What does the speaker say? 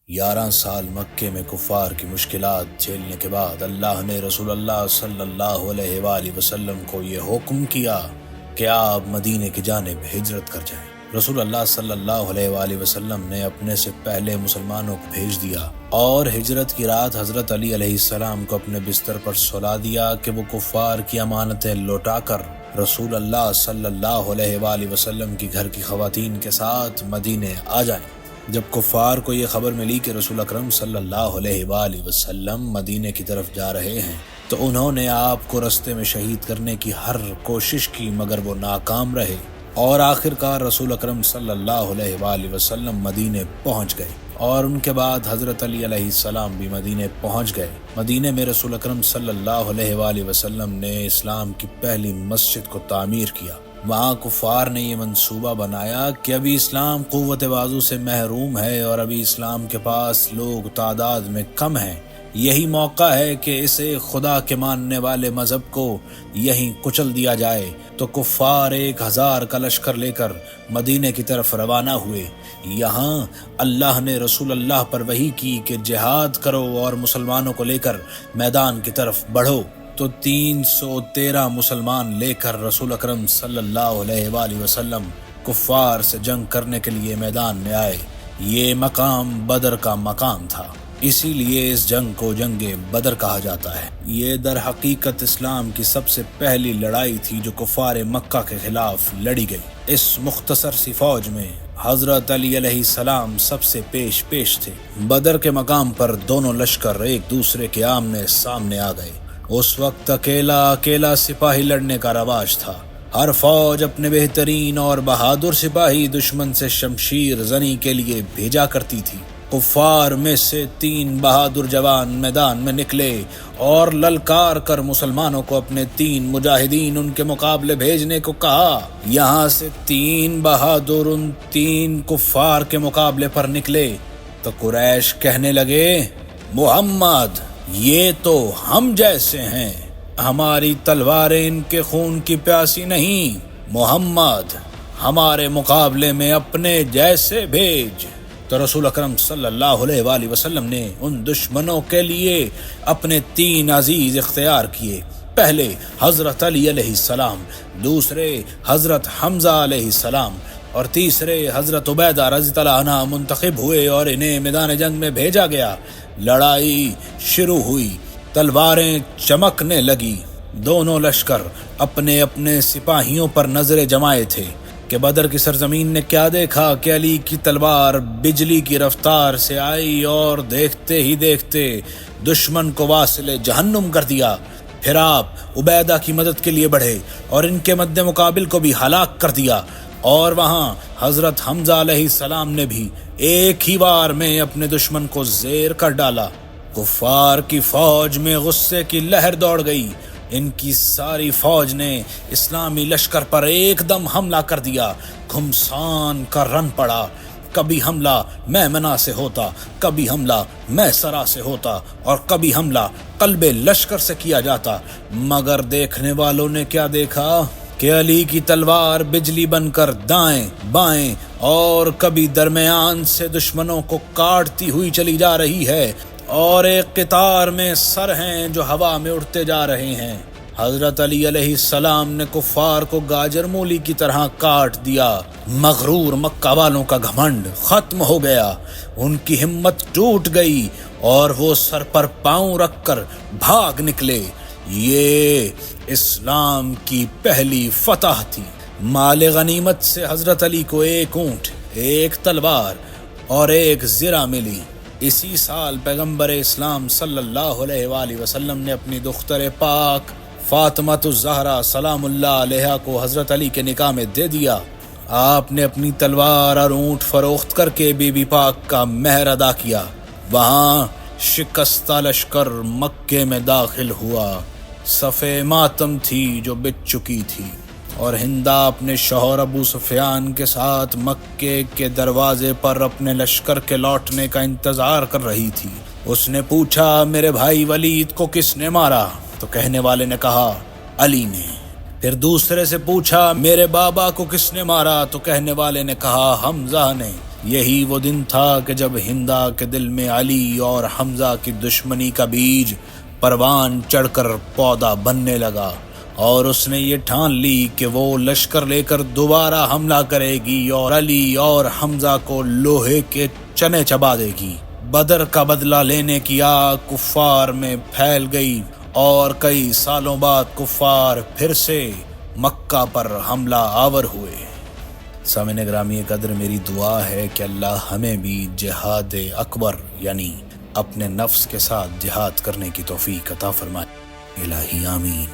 11 سال مکے میں کفار کی مشکلات جھیلنے کے بعد اللہ نے رسول اللہ صلی اللہ علیہ وآلہ وسلم کو یہ حکم کیا کہ آپ مدینے کی جانب ہجرت کر جائیں۔ رسول اللہ صلی اللہ علیہ وآلہ وسلم نے اپنے سے پہلے مسلمانوں کو بھیج دیا اور ہجرت کی رات حضرت علی علیہ السلام کو اپنے بستر پر سلا دیا کہ وہ کفار کی امانتیں لوٹا کر رسول اللہ صلی اللہ علیہ وآلہ وسلم کی گھر کی خواتین کے ساتھ مدینے آ جائیں۔ جب کفار کو یہ خبر ملی کہ رسول اکرم صلی اللہ علیہ وآلہ وسلم مدینے کی طرف جا رہے ہیں تو انہوں نے آپ کو رستے میں شہید کرنے کی ہر کوشش کی، مگر وہ ناکام رہے اور آخرکار رسول اکرم صلی اللہ علیہ وآلہ وسلم مدینے پہنچ گئے، اور ان کے بعد حضرت علی علیہ السلام بھی مدینے پہنچ گئے۔ مدینے میں رسول اکرم صلی اللہ علیہ وآلہ وسلم نے اسلام کی پہلی مسجد کو تعمیر کیا۔ وہاں کفار نے یہ منصوبہ بنایا کہ ابھی اسلام قوت بازو سے محروم ہے اور ابھی اسلام کے پاس لوگ تعداد میں کم ہیں، یہی موقع ہے کہ اسے خدا کے ماننے والے مذہب کو یہیں کچل دیا جائے۔ تو کفار 1000 کا لشکر لے کر مدینے کی طرف روانہ ہوئے۔ یہاں اللہ نے رسول اللہ پر وحی کی کہ جہاد کرو اور مسلمانوں کو لے کر میدان کی طرف بڑھو۔ تو 313 مسلمان لے کر رسول اکرم صلی اللہ علیہ وآلہ وسلم کفار سے جنگ کرنے کے لیے میدان میں آئے۔ یہ مقام بدر کا مقام تھا، اسی لیے اس جنگ کو جنگ بدر کہا جاتا ہے۔ یہ در حقیقت اسلام کی سب سے پہلی لڑائی تھی جو کفار مکہ کے خلاف لڑی گئی۔ اس مختصر سی فوج میں حضرت علی علیہ السلام سب سے پیش تھے۔ بدر کے مقام پر دونوں لشکر ایک دوسرے کے آمنے سامنے آ گئے۔ اس وقت اکیلا سپاہی لڑنے کا رواج تھا۔ ہر فوج اپنے بہترین اور بہادر سپاہی دشمن سے شمشیر زنی کے لیے بھیجا کرتی تھی۔ کفار میں سے 3 بہادر جوان میدان میں نکلے اور للکار کر مسلمانوں کو اپنے 3 مجاہدین ان کے مقابلے بھیجنے کو کہا۔ یہاں سے 3 بہادر ان 3 کفار کے مقابلے پر نکلے تو قریش کہنے لگے، محمد یہ تو ہم جیسے ہیں، ہماری تلواریں ان کے خون کی پیاسی نہیں، محمد ہمارے مقابلے میں اپنے جیسے بھیج۔ تو رسول اکرم صلی اللہ علیہ وآلہ وسلم نے ان دشمنوں کے لیے اپنے 3 عزیز اختیار کیے۔ پہلے حضرت علی علیہ السلام، دوسرے حضرت حمزہ علیہ السلام اور تیسرے حضرت عبیدہ رضی اللہ عنہ منتخب ہوئے اور انہیں میدان جنگ میں بھیجا گیا۔ لڑائی شروع ہوئی، تلواریں چمکنے لگی۔ دونوں لشکر اپنے اپنے سپاہیوں پر نظریں جمائے تھے کہ بدر کی سرزمین نے کیا دیکھا کہ علی کی تلوار بجلی کی رفتار سے آئی اور دیکھتے ہی دیکھتے دشمن کو واصل جہنم کر دیا۔ پھر آپ عبیدہ کی مدد کے لیے بڑھے اور ان کے مد مقابل کو بھی ہلاک کر دیا، اور وہاں حضرت حمزہ علیہ السلام نے بھی ایک ہی بار میں اپنے دشمن کو زیر کر ڈالا۔ کفار کی فوج میں غصے کی لہر دوڑ گئی۔ ان کی ساری فوج نے اسلامی لشکر پر ایک دم حملہ کر دیا۔ گھمسان کا رن پڑا، کبھی حملہ میمنہ سے ہوتا، کبھی حملہ میسرہ سے ہوتا اور کبھی حملہ قلب لشکر سے کیا جاتا، مگر دیکھنے والوں نے کیا دیکھا کہ علی کی تلوار بجلی بن کر دائیں بائیں اور کبھی درمیان سے دشمنوں کو کاٹتی ہوئی چلی جا رہی ہے، اور ایک قطار میں سر ہیں جو ہوا میں اڑتے جا رہے ہیں۔ حضرت علی علیہ السلام نے کفار کو گاجر مولی کی طرح کاٹ دیا۔ مغرور مکہ والوں کا گھمنڈ ختم ہو گیا، ان کی ہمت ٹوٹ گئی اور وہ سر پر پاؤں رکھ کر بھاگ نکلے۔ یہ اسلام کی پہلی فتح تھی۔ مال غنیمت سے حضرت علی کو 1 اونٹ، 1 تلوار اور 1 زرہ ملی۔ اسی سال پیغمبر اسلام صلی اللہ علیہ وآلہ وسلم نے اپنی دختر پاک فاطمہ الزہرا سلام اللہ علیہا کو حضرت علی کے نکاح میں دے دیا۔ آپ نے اپنی تلوار اور اونٹ فروخت کر کے بی بی پاک کا مہر ادا کیا۔ وہاں شکستہ لشکر مکے میں داخل ہوا۔ صف ماتم تھی جو بچ چکی تھی، اور ہندا اپنے شوہر ابو سفیان کے ساتھ مکے کے دروازے پر اپنے لشکر کے لوٹنے کا انتظار کر رہی تھی۔ اس نے پوچھا، میرے بھائی ولید کو کس نے مارا؟ تو کہنے والے نے کہا، علی نے۔ پھر دوسرے سے پوچھا، میرے بابا کو کس نے مارا؟ تو کہنے والے نے کہا، حمزہ نے۔ یہی وہ دن تھا کہ جب ہندا کے دل میں علی اور حمزہ کی دشمنی کا بیج پروان چڑھ کر پودا بننے لگا، اور اس نے یہ ٹھان لی کہ وہ لشکر لے کر دوبارہ حملہ کرے گی اور علی اور حمزہ کو لوہے کے چنے چبا دے گی۔ بدر کا بدلہ لینے کی آگ کفار میں پھیل گئی اور کئی سالوں بعد کفار پھر سے مکہ پر حملہ آور ہوئے۔ سامعین گرامی قدر، میری دعا ہے کہ اللہ ہمیں بھی جہاد اکبر یعنی اپنے نفس کے ساتھ جہاد کرنے کی توفیق عطا فرمائے۔ الہی آمین۔